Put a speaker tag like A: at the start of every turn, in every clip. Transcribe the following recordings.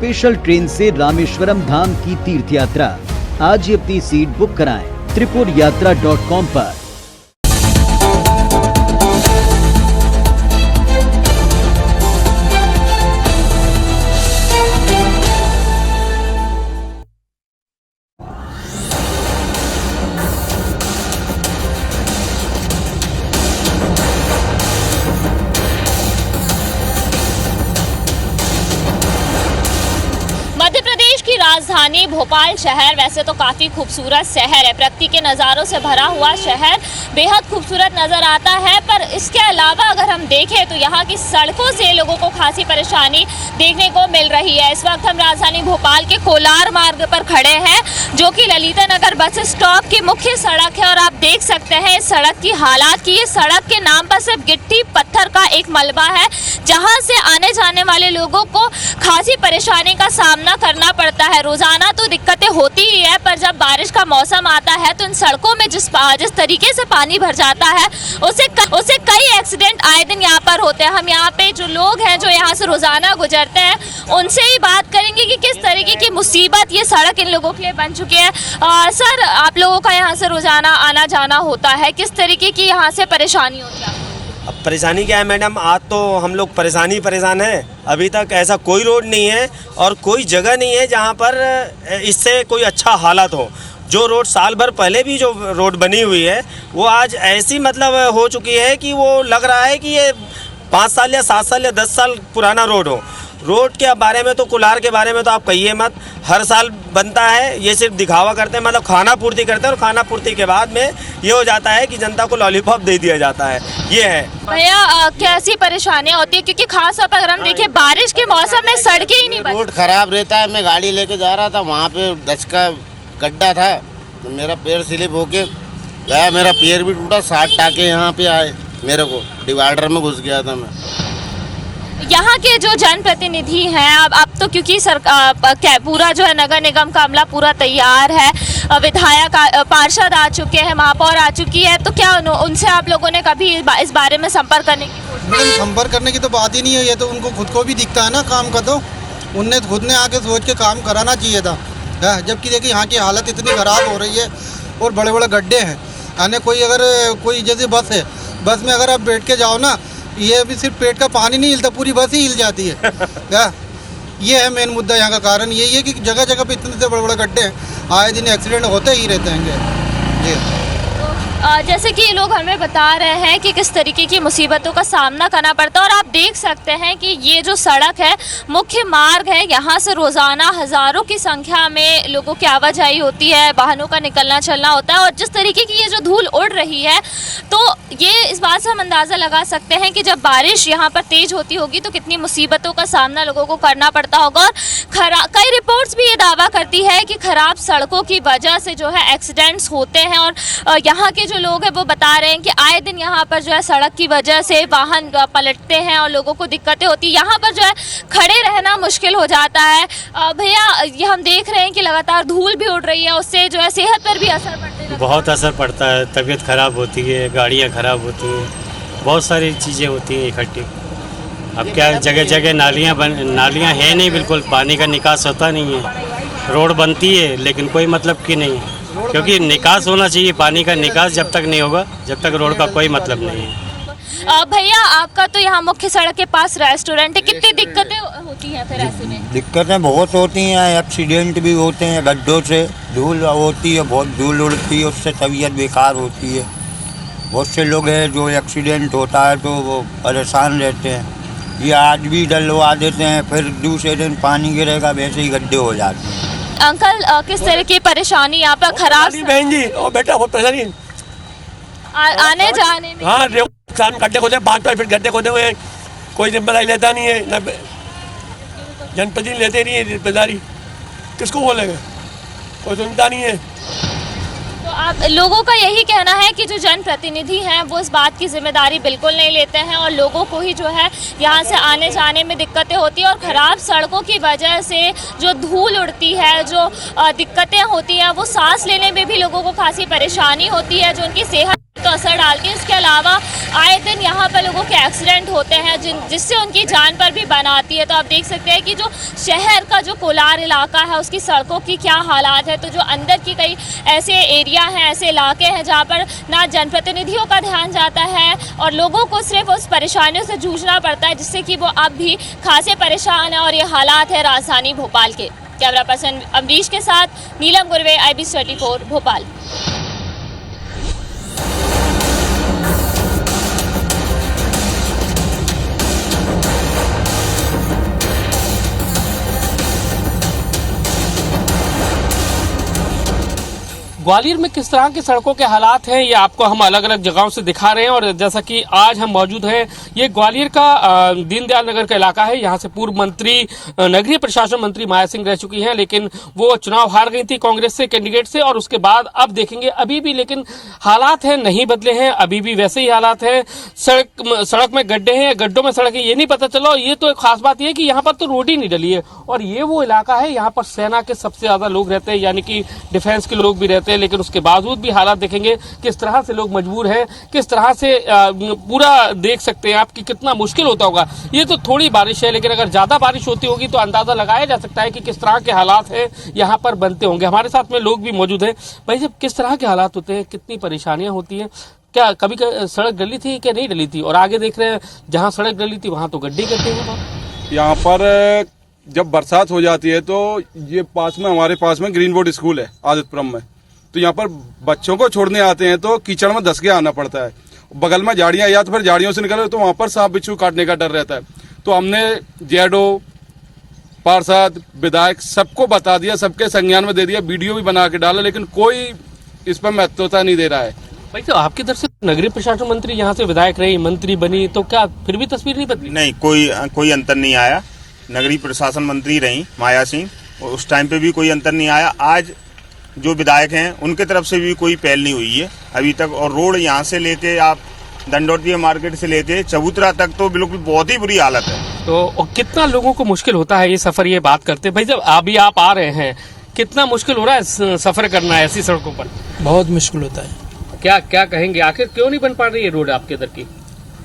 A: Special train से रामेश्वरम धाम की तीर्थ यात्रा। आज ही अपनी सीट बुक कराएं tripurayatra.com पर।
B: मध्य प्रदेश की राजधानी भोपाल शहर वैसे तो काफ़ी खूबसूरत शहर है, प्रकृति के नज़ारों से भरा हुआ शहर बेहद खूबसूरत नज़र आता है। पर इसके अलावा अगर हम देखें तो यहाँ की सड़कों से लोगों को खासी परेशानी देखने को मिल रही है। इस वक्त हम राजधानी भोपाल के कोलार मार्ग पर खड़े हैं, जो कि ललिता नगर बस स्टॉप की मुख्य सड़क है। और आप देख सकते हैं इस सड़क की हालात की ये सड़क के नाम पर सिर्फ गिट्टी पत्थर का एक मलबा है, जहाँ से आने जाने वाले लोगों को खासी परेशानी का सामना करना पड़ता है। रोजाना तो दिक्कतें होती ही है, पर जब बारिश का मौसम आता है तो इन सड़कों में जिस तरीके से पानी भर जाता है उससे कई एक्सीडेंट आए दिन यहाँ पर होते हैं। हम यहाँ पे जो लोग हैं जो यहाँ से रोजाना गुजरते हैं उनसे ही बात करेंगे कि किस तरीके की मुसीबत ये सड़क इन लोगों के लिए बन चुकी है। सर, आप लोगों का यहाँ से रोजाना आना जाना होता है, किस तरीके की यहाँ से परेशानी होती है?
C: अब परेशानी क्या है मैडम, आज तो हम लोग परेशान हैं। अभी तक ऐसा कोई रोड नहीं है और कोई जगह नहीं है जहाँ पर इससे कोई अच्छा हालत हो। जो रोड साल भर पहले भी जो रोड बनी हुई है वो आज ऐसी मतलब हो चुकी है कि वो लग रहा है कि ये 5 साल या 7 साल या 10 साल पुराना रोड हो। रोड के बारे में तो कोलार के बारे में तो आप कहिए मत, हर साल बनता है, ये सिर्फ दिखावा करते हैं, मतलब खाना पूर्ति करते हैं और खाना पूर्ति के बाद में ये हो जाता है कि जनता को लॉलीपॉप दे दिया जाता है। ये है
B: भैया, कैसी परेशानियाँ होती है? क्योंकि खास तौर पर अगर हम देखें बारिश के मौसम में सड़कें ही नहीं बनती।
D: रोड खराब रहता है। मैं गाड़ी लेके जा रहा था, वहाँ पे 10 का गड्ढा था तो मेरा पैर स्लिप होके गया, मेरा पैर भी टूटा, 60 टाके यहाँ पे आए मेरे को, डिवाइडर में घुस गया था मैं।
B: यहाँ के जो जनप्रतिनिधि हैं अब तो क्योंकि सरकार पूरा जो है नगर निगम का अमला पूरा तैयार है, विधायक पार्षद आ चुके हैं, महापौर आ चुकी है, तो क्या उनसे आप लोगों ने कभी इस बारे में संपर्क करने की कोशिश?
E: मैडम, संपर्क करने की तो बात ही नहीं है, ये तो उनको खुद को भी दिखता है ना काम का, तो उनने खुद ने आके सोच के काम कराना चाहिए था। जबकि देखिए यहाँ की हालत इतनी ख़राब हो रही है और बड़े बड़े गड्ढे हैं। यानी कोई जैसे बस है, बस में अगर आप बैठ के जाओ ना, ये भी सिर्फ पेट का पानी नहीं हिलता, पूरी बस ही हिल जाती है। क्या ये है मेन मुद्दा यहाँ का कारण यही है कि जगह जगह पे इतने से बड़े बड़े गड्ढे हैं, आए दिन एक्सीडेंट होते ही रहते हैं। ये
B: जैसे कि ये लोग हमें बता रहे हैं कि किस तरीके की मुसीबतों का सामना करना पड़ता है। और आप देख सकते हैं कि ये जो सड़क है मुख्य मार्ग है, यहाँ से रोज़ाना हज़ारों की संख्या में लोगों की आवाजाही होती है, वाहनों का निकलना चलना होता है। और जिस तरीके की ये जो धूल उड़ रही है तो ये इस बात से हम अंदाज़ा लगा सकते हैं कि जब बारिश यहाँ पर तेज़ होती होगी तो कितनी मुसीबतों का सामना लोगों को करना पड़ता होगा। और कई रिपोर्ट्स भी ये दावा करती है कि ख़राब सड़कों की वजह से जो है एक्सीडेंट्स होते हैं। और यहाँ के जो लोग हैं वो बता रहे हैं कि आए दिन यहाँ पर जो है सड़क की वजह से वाहन पलटते हैं और लोगों को दिक्कतें होती है, यहाँ पर जो है खड़े रहना मुश्किल हो जाता है। भैया, ये हम देख रहे हैं कि लगातार धूल भी उड़ रही है, उससे जो है सेहत पर भी असर पड़ता है।
F: बहुत असर पड़ता है, तबीयत ख़राब होती है, गाड़ियाँ ख़राब होती हैं, बहुत सारी चीज़ें होती हैं इकट्ठी। अब क्या जगह जगह नालियाँ हैं नहीं, बिल्कुल पानी का निकास होता नहीं है। रोड बनती है लेकिन कोई मतलब की नहीं है, क्योंकि निकास होना चाहिए। पानी का निकास जब तक नहीं होगा जब तक रोड का कोई मतलब नहीं है।
B: भैया, आपका तो यहाँ मुख्य सड़क के पास रेस्टोरेंट है, कितनी दिक्कतें होती हैं फिर ऐसे में?
D: दिक्कतें बहुत होती हैं, एक्सीडेंट भी होते हैं, गड्ढों से धूल होती है, बहुत धूल उड़ती है, उससे तबीयत बेकार होती है। बहुत से लोग हैं जो एक्सीडेंट होता है तो वो परेशान रहते हैं। ये आज भी डलवा देते हैं, फिर दूसरे दिन पानी गिरेगा वैसे ही गड्ढे हो जाते हैं।
B: अंकल, किस तरह की परेशानी यहाँ पर? खराब
G: बहन जी और बेटा बहुत परेशानी
B: आने जाने में।
G: हाँ, गड्ढे खोदे 5 फीट गड्ढे खोदे हुए हैं, कोई जिम्मेदारी लेता नहीं है, न जनप्रतिनिधि लेते नहीं है जिम्मेदारी, किसको बोलेगा, कोई सुनता नहीं है।
B: तो आप लोगों का यही कहना है कि जो जनप्रतिनिधि हैं वो इस बात की जिम्मेदारी बिल्कुल नहीं लेते हैं और लोगों को ही जो है यहाँ से आने जाने में दिक्कतें होती है। और ख़राब सड़कों की वजह से जो धूल उड़ती है, जो दिक्कतें होती हैं, वो सांस लेने में भी लोगों को खासी परेशानी होती है, जो उनकी सेहत तो असर डालती है, इसके अलावा आए दिन यहाँ पर लोगों के एक्सीडेंट होते हैं जिससे उनकी जान पर भी बन आती है। तो आप देख सकते हैं कि जो शहर का जो कोलार इलाका है उसकी सड़कों की क्या हालात है। तो जो अंदर की कई ऐसे एरिया हैं, ऐसे इलाके हैं जहाँ पर ना जनप्रतिनिधियों का ध्यान जाता है और लोगों को सिर्फ उस परेशानियों से जूझना पड़ता है जिससे कि वो अब भी खासे परेशान है। और ये हालात है राजधानी भोपाल के। कैमरा पर्सन अमरीश के साथ नीलम गुरवे, IBC24 भोपाल।
H: ग्वालियर में किस तरह की सड़कों के हालात हैं ये आपको हम अलग अलग जगहों से दिखा रहे हैं। और जैसा कि आज हम मौजूद हैं, ये ग्वालियर का दीनदयाल नगर का इलाका है। यहाँ से पूर्व मंत्री, नगरीय प्रशासन मंत्री माया सिंह रह चुकी हैं, लेकिन वो चुनाव हार गई थी कांग्रेस से कैंडिडेट से। और उसके बाद अब देखेंगे अभी भी लेकिन हालात हैं नहीं बदले हैं, अभी भी वैसे ही हालात हैं। सड़क में गड्ढे हैं, गड्ढों में सड़क है, ये नहीं पता चला। ये तो एक खास बात ये है कि यहाँ पर तो रोड ही नहीं डली है। और ये वो इलाका है यहाँ पर सेना के सबसे ज्यादा लोग रहते हैं, यानी कि डिफेंस के लोग भी रहते हैं। लेकिन उसके बावजूद भी हालात देखेंगे किस तरह से लोग मजबूर हैं, किस तरह से पूरा देख सकते हैं आप कि कितना मुश्किल होता होगा। ये तो थोड़ी बारिश है, लेकिन अगर ज्यादा बारिश होती होगी तो अंदाजा लगाया जा सकता है कि किस तरह के हालात हैं यहाँ पर बनते होंगे। हमारे साथ में लोग भी मौजूद हैं। भाई जब किस तरह के हालात होते हैं, कितनी परेशानियां होती हैं, क्या कभी सड़क डली थी क्या नहीं डली थी? और आगे देख रहे हैं जहाँ सड़क डली थी वहां तो गड्ढे गड्ढे हैं।
I: यहाँ पर जब बरसात हो जाती है तो ये हमारे पास में ग्रीन बोर्ड स्कूल है आदित्यपुरम में, तो यहाँ पर बच्चों को छोड़ने आते हैं तो कीचड़ में धस के आना पड़ता है। बगल में झाड़ियाँ या तो फिर झाड़ियों से निकले तो वहाँ पर सांप बिच्छू काटने का डर रहता है। तो हमने जेडो, पार्षद, विधायक सबको बता दिया, सबके संज्ञान में दे दिया, वीडियो भी बना के डाला, लेकिन कोई इस पर महत्वता नहीं दे रहा है।
H: भाई तो आपकी तरफ से नगरीय प्रशासन मंत्री यहाँ से विधायक रही, मंत्री बनी, तो क्या फिर भी तस्वीर नहीं बदली?
J: नहीं, कोई अंतर नहीं आया। नगरीय प्रशासन मंत्री रही माया सिंह, उस टाइम पे भी कोई अंतर नहीं आया। आज जो विधायक हैं उनके तरफ से भी कोई पहल नहीं हुई है अभी तक। और रोड यहाँ से लेके आप दंडोतिया मार्केट से लेके चबूतरा तक तो बिल्कुल बहुत ही बुरी हालत है।
H: तो कितना लोगों को मुश्किल होता है ये सफर, ये बात करते हैं। भाई जब अभी आप आ रहे हैं, कितना मुश्किल हो रहा है सफर करना है ऐसी सड़कों पर?
K: बहुत मुश्किल होता है।
H: क्या कहेंगे, आखिर क्यों नहीं बन पा रही है रोड आपके इधर की?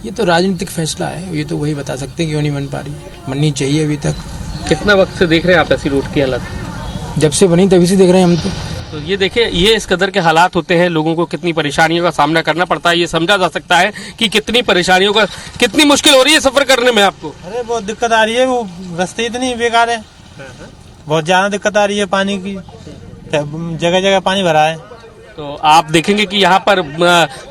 K: ये तो राजनीतिक फैसला है, ये तो वही बता सकते हैं क्यों नहीं बन पा रही। बननी चाहिए अभी तक।
H: कितना वक्त से देख रहे हैं आप ऐसी रोड की हालत?
K: जब से बनी तभी से देख रहे हैं हम
H: तो ये देखिए, ये इस कदर के हालात होते हैं, लोगों को कितनी परेशानियों का सामना करना पड़ता है। ये समझा जा सकता है कि कितनी परेशानियों का, कितनी मुश्किल हो रही है सफर करने में आपको।
L: अरे बहुत दिक्कत आ रही है, वो रास्ते इतनी बेकार है, बहुत ज्यादा दिक्कत आ रही है। पानी की जगह जगह पानी भरा है।
H: तो आप देखेंगे कि यहाँ पर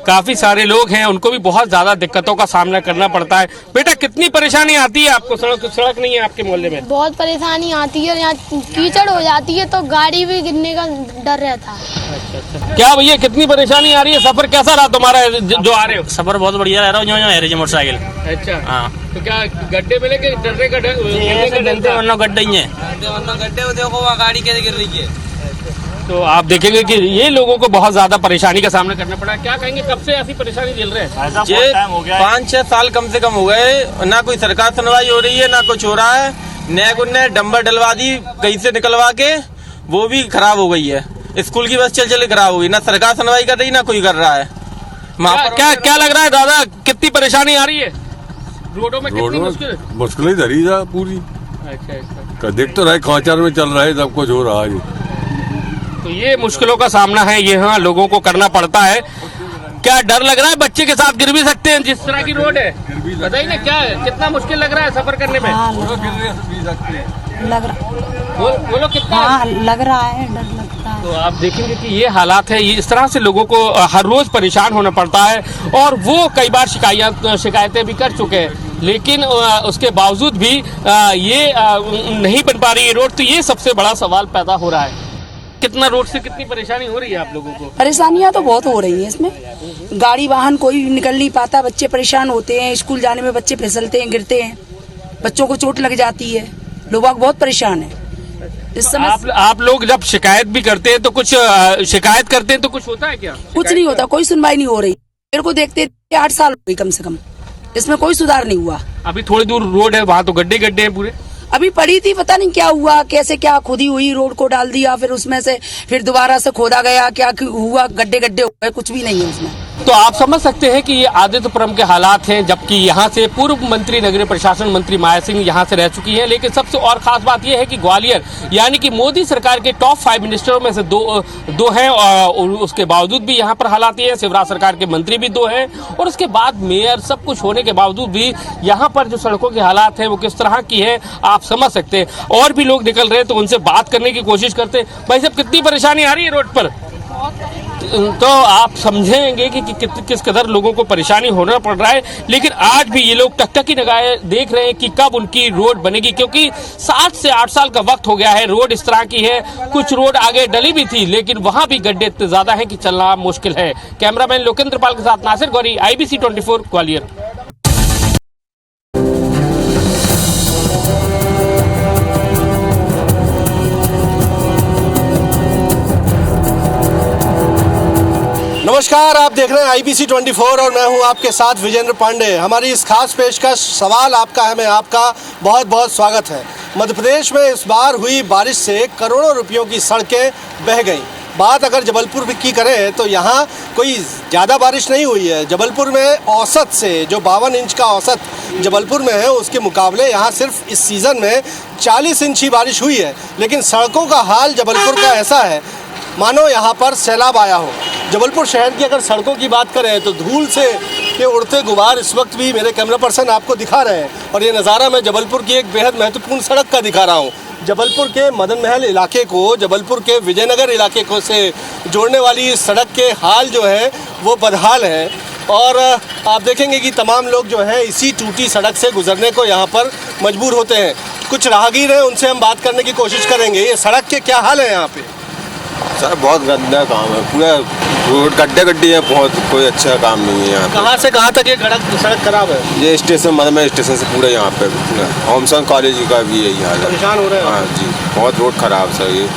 H: काफी सारे लोग हैं, उनको भी बहुत ज्यादा दिक्कतों का सामना करना पड़ता है। बेटा कितनी परेशानी आती है आपको? सड़क नहीं है आपके मोहल्ले में?
M: बहुत परेशानी आती है, यहाँ कीचड़ हो जाती है तो गाड़ी भी गिरने का डर रहता है।
H: अच्छा। क्या भैया कितनी परेशानी आ रही है? सफर कैसा रहा तुम्हारा जो आ रहे हो?
N: सफर बहुत बढ़िया रह रहा हूँ, है रही मोटरसाइकिल।
H: अच्छा
N: हाँ।
H: तो क्या गड्ढे मिले के डरने का
N: गड्ढे ही है, गड्ढे देखो वहाँ गाड़ी कैसे गिर रही है।
H: तो आप देखेंगे कि ये लोगों को बहुत ज्यादा परेशानी का सामना करना पड़ा। क्या कहेंगे, कब से ऐसी परेशानी झेल रहे हैं?
N: ये 5-6 साल कम से कम हो गए, ना कोई सरकार सुनवाई हो रही है, ना कुछ हो रहा है। नए डंबर डलवा दी कहीं से निकलवा के, वो भी खराब हो गई है। स्कूल की बस चल खराब हो गई, ना सरकार सुनवाई कर रही, ना कोई कर रहा है।
H: क्या लग रहा है दादा, कितनी परेशानी आ रही है रोडों में? कितनी
I: मुश्किल ही धरी जा पूरी।
H: अच्छा।
I: देख तो रहे खाचार में चल रहा है, सब कुछ हो रहा है।
H: तो ये मुश्किलों का सामना है, ये हाँ लोगों को करना पड़ता है। क्या डर लग रहा है बच्चे के साथ गिर भी सकते हैं जिस तरह की रोड है? बताइए ना, क्या कितना मुश्किल लग रहा है सफर करने में?
M: लग रहा
H: बोलो कितना?
M: हाँ, लग रहा है, डर लगता है।
H: तो आप देखेंगे कि ये हालात है, ये इस तरह से लोगों को हर रोज परेशान होना पड़ता है। और वो कई बार शिकायतें भी कर चुके हैं, लेकिन उसके बावजूद भी ये नहीं बन पा रही है रोड। तो ये सबसे बड़ा सवाल पैदा हो रहा है। कितना रोड से कितनी परेशानी हो रही है आप लोगों को?
O: परेशानियां तो बहुत हो रही हैं इसमें। गाड़ी वाहन कोई निकल नहीं पाता, बच्चे परेशान होते हैं, स्कूल जाने में बच्चे फिसलते हैं, गिरते हैं, बच्चों को चोट लग जाती है, लोग बहुत परेशान हैं इस समय।
H: आप लोग जब शिकायत भी करते हैं तो कुछ शिकायत करते हैं तो कुछ होता है क्या?
O: कुछ नहीं होता, कोई सुनवाई नहीं हो रही। मेरे को देखते 8 साल हो गई कम से कम, इसमें कोई सुधार नहीं हुआ।
H: अभी थोड़ी दूर रोड है, वहाँ तो गड्ढे गड्ढे हैं पूरे।
O: अभी पड़ी थी, पता नहीं क्या हुआ, कैसे क्या खुदी हुई, रोड को डाल दिया, फिर उसमें से फिर दोबारा से खोदा गया, क्या हुआ, गड्ढे गड्ढे हो गए, कुछ भी नहीं है उसमें।
H: तो आप समझ सकते हैं कि ये आदित्यपुरम के हालात हैं, जबकि यहाँ से पूर्व मंत्री नगरीय प्रशासन मंत्री माया सिंह यहाँ से रह चुकी हैं। लेकिन सबसे और खास बात यह है कि ग्वालियर यानी कि मोदी सरकार के टॉप 5 मिनिस्टरों में से दो हैं, और उसके बावजूद भी यहाँ पर हालात ये हैं। शिवराज सरकार के मंत्री भी 2 हैं, और उसके बाद मेयर, सब कुछ होने के बावजूद भी यहाँ पर जो सड़कों के हालात हैं वो किस तरह की है आप समझ सकते हैं। और भी लोग निकल रहे हैं तो उनसे बात करने की कोशिश करते हैं। भाई साहब, कितनी परेशानी आ रही है रोड पर? तो आप समझेंगे कि किस कदर लोगों को परेशानी होना पड़ रहा है। लेकिन आज भी ये लोग टकटकी लगाए देख रहे हैं कि कब उनकी रोड बनेगी, क्योंकि 7 से 8 साल का वक्त हो गया है। रोड इस तरह की है, कुछ रोड आगे डली भी थी लेकिन वहां भी गड्ढे इतने ज्यादा हैं कि चलना मुश्किल है। कैमरामैन लोकेंद्र पाल के साथ नासिर गौरी, IBC 24 ग्वालियर।
P: नमस्कार, आप देख रहे हैं IBC 24 और मैं हूं आपके साथ विजेंद्र पांडे। हमारी इस खास पेशकश सवाल आपका है, मैं आपका बहुत बहुत स्वागत है। मध्य प्रदेश में इस बार हुई बारिश से करोड़ों रुपयों की सड़कें बह गईं। बात अगर जबलपुर की करें तो यहाँ कोई ज़्यादा बारिश नहीं हुई है। जबलपुर में औसत से जो 52 इंच का औसत जबलपुर में है उसके मुकाबले यहाँ सिर्फ इस सीज़न में 40 इंच ही बारिश हुई है। लेकिन सड़कों का हाल जबलपुर का ऐसा है मानो यहाँ पर सैलाब आया हो। जबलपुर शहर की अगर सड़कों की बात करें तो धूल से के उड़ते गुबार इस वक्त भी मेरे कैमरा पर्सन आपको दिखा रहे हैं, और ये नज़ारा मैं जबलपुर की एक बेहद महत्वपूर्ण सड़क का दिखा रहा हूँ। जबलपुर के मदन महल इलाके को जबलपुर के विजयनगर इलाके को से जोड़ने वाली इस सड़क के हाल जो है वो बदहाल है, और आप देखेंगे कि तमाम लोग जो हैं इसी टूटी सड़क से गुजरने को यहाँ पर मजबूर होते हैं। कुछ राहगीर हैं, उनसे हम बात करने की कोशिश करेंगे। ये सड़क के क्या हाल है यहाँ पे?
Q: सर बहुत गंदा काम है, पूरा रोड गड्ढे है, बहुत कोई अच्छा काम नहीं है यहाँ।
P: कहाँ से कहाँ तक ये सड़क खराब है?
Q: ये स्टेशन मदन स्टेशन से पूरा यहाँ पे होमसन कॉलेज का भी यही हाल है।
P: परेशान हो रहे हैं?
Q: हाँ जी, बहुत रोड खराब सर, ये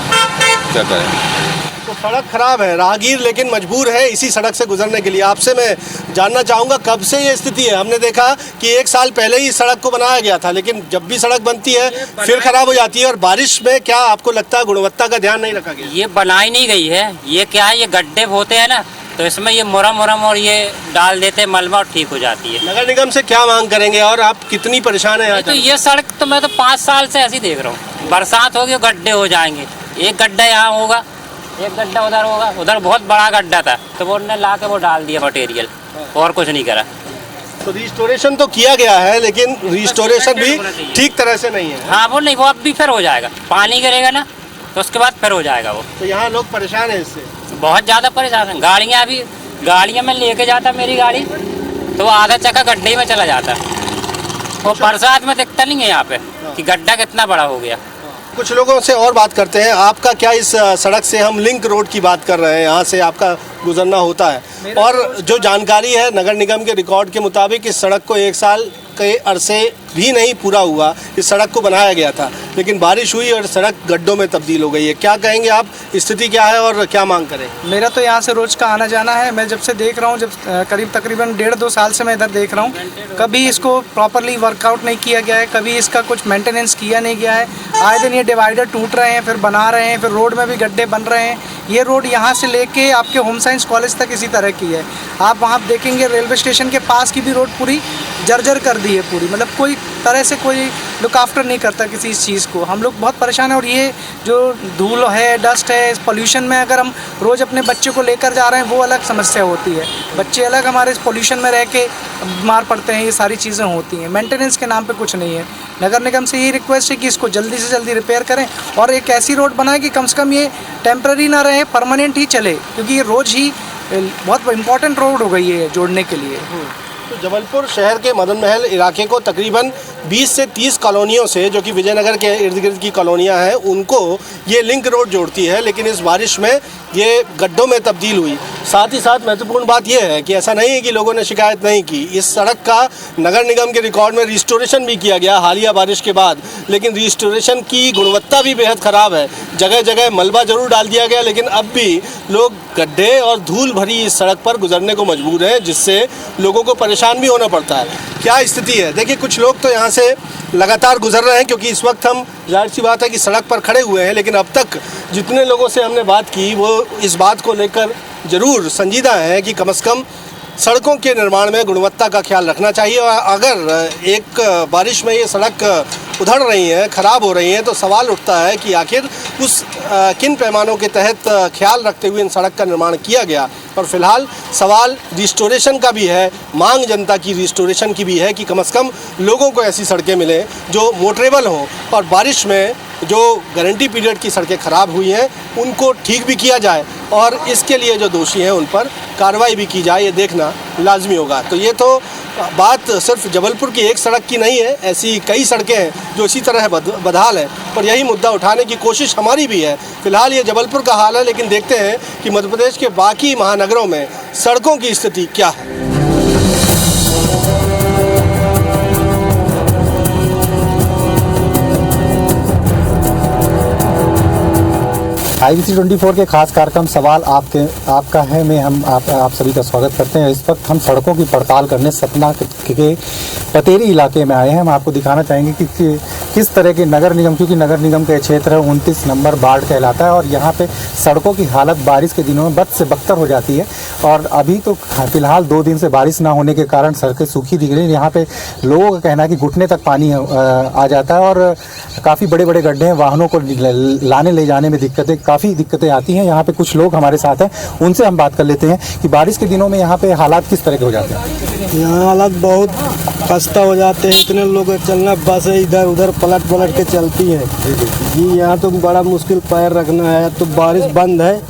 Q: क्या करें।
P: तो सड़क खराब है, राहगीर लेकिन मजबूर है इसी सड़क से गुजरने के लिए। आपसे मैं जानना चाहूँगा कब से ये स्थिति है? हमने देखा कि 1 साल पहले ही सड़क को बनाया गया था, लेकिन जब भी सड़क बनती है फिर खराब हो जाती है। और बारिश में क्या आपको लगता है गुणवत्ता का ध्यान नहीं रखा गया?
R: ये बनाई नहीं गई है। ये क्या है, ये गड्ढे होते हैं ना, तो इसमें ये मुरम और ये डाल देते मलबा और ठीक हो जाती है।
P: नगर निगम से क्या मांग करेंगे और आप कितनी परेशान है यहाँ?
R: तो ये सड़क तो मैं तो 5 साल से ऐसे ही देख रहा हूँ। बरसात होगी गड्ढे हो जाएंगे, एक गड्ढा यहाँ होगा, एक गड्ढा उधर होगा, उधर बहुत बड़ा गड्ढा था तो वो उन्होंने ला के वो डाल दिया मटेरियल, और कुछ नहीं करा।
P: तो रिस्टोरेशन तो किया गया है लेकिन रिस्टोरेशन भी ठीक तरह से नहीं है।
R: हाँ, वो नहीं, वो अब भी फिर हो जाएगा, पानी गिरेगा ना तो उसके बाद फिर हो जाएगा वो।
P: तो यहाँ लोग परेशान हैं इससे,
R: बहुत ज़्यादा परेशान हैं। गाड़ियाँ में लेके जाता मेरी गाड़ी तो आधा चक्का गड्ढे में चला जाता, वो बरसात में दिखता नहीं है यहाँ पे कि गड्ढा कितना बड़ा हो गया।
P: कुछ लोगों से और बात करते हैं। आपका क्या इस सड़क से, हम लिंक रोड की बात कर रहे हैं, यहाँ से आपका गुजरना होता है, और जो जानकारी है नगर निगम के रिकॉर्ड के मुताबिक इस सड़क को 1 साल के अरसे भी नहीं पूरा हुआ इस सड़क को बनाया गया था, लेकिन बारिश हुई और सड़क गड्ढों में तब्दील हो गई है। क्या कहेंगे आप, स्थिति क्या है और क्या मांग करें?
S: मेरा तो यहाँ से रोज़ का आना जाना है। मैं जब से देख रहा हूँ, जब करीब तकरीबन 1.5-2 साल से मैं इधर देख रहा हूँ, कभी इसको प्रॉपरली वर्कआउट नहीं किया गया है, कभी इसका कुछ मेंटेनेंस किया नहीं गया है। आए दिन ये डिवाइडर टूट रहे हैं, फिर बना रहे हैं, फिर रोड में भी गड्ढे बन रहे हैं। ये रोड यहाँ से लेके आपके होम साइंस कॉलेज तक इसी तरह की है। आप वहाँ देखेंगे रेलवे स्टेशन के पास की भी रोड पूरी जर्जर कर दी है पूरी, मतलब कोई तरह से कोई लुक आफ्टर नहीं करता किसी इस चीज़ को। हम लोग बहुत परेशान हैं, और ये जो धूल है, डस्ट है, इस पोल्यूशन में अगर हम रोज़ अपने बच्चे को लेकर जा रहे हैं वो अलग समस्या होती है। बच्चे अलग हमारे इस पोल्यूशन में रह के बीमार पड़ते हैं, ये सारी चीज़ें होती हैं। मेंटेनेंस के नाम पे कुछ नहीं है। नगर निगम से ये रिक्वेस्ट है कि इसको जल्दी से जल्दी रिपेयर करें और एक ऐसी रोड बनाएं कि कम से कम ये टेम्प्रेरी ना रहे, परमानेंट ही चले, क्योंकि ये रोज़ ही बहुत इंपॉर्टेंट रोड हो गई है जोड़ने के लिए।
P: तो जबलपुर शहर के मदन महल इलाके को तकरीबन 20 से 30 कॉलोनियों से, जो कि विजयनगर के इर्द गिर्द की कॉलोनियां हैं, उनको ये लिंक रोड जोड़ती है, लेकिन इस बारिश में ये गड्ढों में तब्दील हुई। साथ ही साथ महत्वपूर्ण बात यह है कि ऐसा नहीं है कि लोगों ने शिकायत नहीं की। इस सड़क का नगर निगम के रिकॉर्ड में रिस्टोरेशन भी किया गया हालिया बारिश के बाद, लेकिन रिस्टोरेशन की गुणवत्ता भी बेहद ख़राब है। जगह जगह मलबा ज़रूर डाल दिया गया, लेकिन अब भी लोग गड्ढे और धूल भरी इस सड़क पर गुजरने को मजबूर हैं, जिससे लोगों को परेशान भी होना पड़ता है। क्या स्थिति है देखिए, कुछ लोग तो यहाँ से लगातार गुजर रहे हैं, क्योंकि इस वक्त हम, जाहिर सी बात है कि सड़क पर खड़े हुए हैं, लेकिन अब तक जितने लोगों से हमने बात की वो इस बात को लेकर ज़रूर संजीदा है कि कम से कम सड़कों के निर्माण में गुणवत्ता का ख्याल रखना चाहिए। और अगर एक बारिश में ये सड़क उधड़ रही हैं, ख़राब हो रही हैं, तो सवाल उठता है कि आखिर उस किन पैमानों के तहत ख्याल रखते हुए इन सड़क का निर्माण किया गया। और फिलहाल सवाल रिस्टोरेशन का भी है, मांग जनता की रिस्टोरेशन की भी है कि कम से कम लोगों को ऐसी सड़कें मिलें जो मोटरेबल हों, और बारिश में जो गारंटी पीरियड की सड़कें ख़राब हुई हैं उनको ठीक भी किया जाए, और इसके लिए जो दोषी हैं उन पर कार्रवाई भी की जाए, ये देखना लाजमी होगा। तो ये तो बात सिर्फ जबलपुर की एक सड़क की नहीं है, ऐसी कई सड़कें हैं जो इसी तरह बदहाल है, और यही मुद्दा उठाने की कोशिश हमारी भी है। फिलहाल ये जबलपुर का हाल है, लेकिन देखते हैं कि मध्य प्रदेश के बाकी महानगरों में सड़कों की स्थिति क्या है।
T: IBC 24 के खास कार्यक्रम सवाल आपका है में हम आप सभी का स्वागत करते हैं। इस वक्त हम सड़कों की पड़ताल करने सतना के पतेरी इलाके में आए हैं। हम आपको दिखाना चाहेंगे कि किस तरह के नगर निगम, क्योंकि नगर निगम का क्षेत्र है 29 नंबर वार्ड कहलाता है, और यहाँ पे सड़कों की हालत बारिश के दिनों में बद से बदतर हो जाती है। और अभी तो फिलहाल 2 दिन से बारिश ना होने के कारण सड़कें सूखी दिख रही हैं। यहाँ पे लोगों का कहना है कि घुटने तक पानी आ जाता है, और काफ़ी बड़े बड़े गड्ढे हैं, वाहनों को लाने ले जाने में काफ़ी दिक्कतें आती हैं। यहाँ पे कुछ लोग हमारे साथ हैं, उनसे हम बात कर लेते हैं कि बारिश के दिनों में यहाँ पे हालात किस तरह के हो जाते हैं।
U: यहाँ हालात बहुत खस्ता हो जाते हैं, इतने लोग चलना, बस इधर उधर पलट के चलती है जी। यहाँ तो बड़ा मुश्किल पैर रखना है। तो बारिश बंद है,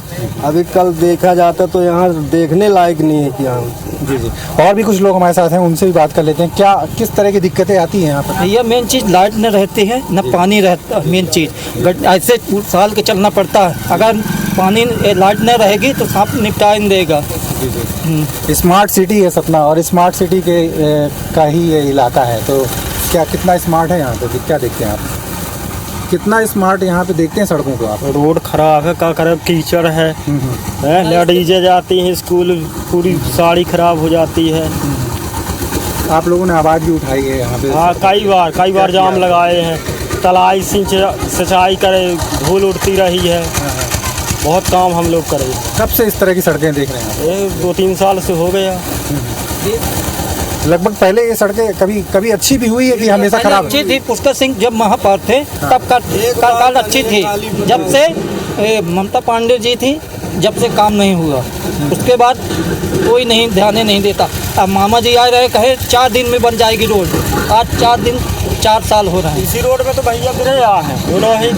U: अभी कल देखा जाता तो यहाँ देखने लायक नहीं है कि यहाँ
T: जी। और भी कुछ लोग हमारे साथ हैं, उनसे भी बात कर लेते हैं। क्या किस तरह की दिक्कतें आती हैं यहाँ पर?
V: ये मेन चीज़ लाइट न रहती है, न पानी रहता। मेन चीज़ ऐसे साल के चलना पड़ता है, अगर पानी लाइट न रहेगी तो सांप निपटा नहीं देगा।
T: स्मार्ट सिटी है सतना, और स्मार्ट सिटी का ही ये इलाका है, तो क्या कितना स्मार्ट है यहाँ पे? क्या देखते हैं आप, कितना स्मार्ट यहाँ पे देखते हैं सड़कों को आप?
U: रोड खराब है, का खराब कीचड़ है, लेडीजें जाती हैं स्कूल, पूरी साड़ी खराब हो जाती है।
T: आप लोगों ने आवाज़ भी उठाई है यहाँ पे?
U: हाँ, कई बार जाम लगाए हैं, तलाई सिंचाई करे, धूल उड़ती रही है, बहुत काम हम लोग करें।
T: कब से इस तरह की सड़कें देख रहे हैं?
U: ये 2-3 साल से हो गया।
T: लगभग पहले ये सड़कें कभी अच्छी भी हुई है कि हमेशा खराब?
V: अच्छी थी, पुष्कर सिंह जब महापौर थे तब काल अच्छी थी। जब से ममता पांडे जी थी, जब से काम नहीं हुआ, उसके बाद कोई नहीं ध्यान नहीं देता। अब मामा जी आ रहे, कहे 4 दिन में बन जाएगी रोड, आज 4 साल हो रहे हैं।
U: इसी रोड में तो भैया गिरे हैं दोनों ही,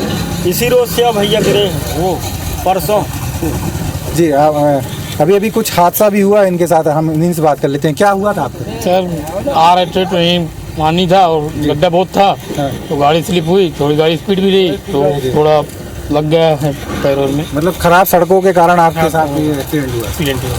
U: इसी रोड से भैया गिरे हैं वो परसों
T: जी। अभी कुछ हादसा भी हुआ इनके साथ, हम इन्हीं से बात कर लेते हैं। क्या हुआ था आपको?
W: सर आ रहे थे तो यहीं पानी था और गड्ढा बहुत था, तो गाड़ी स्लिप हुई, थोड़ी गाड़ी स्पीड भी रही तो थोड़ा लग गया है पैरों में।
T: मतलब खराब सड़कों के कारण आपके साथ एक्सीडेंट हुआ?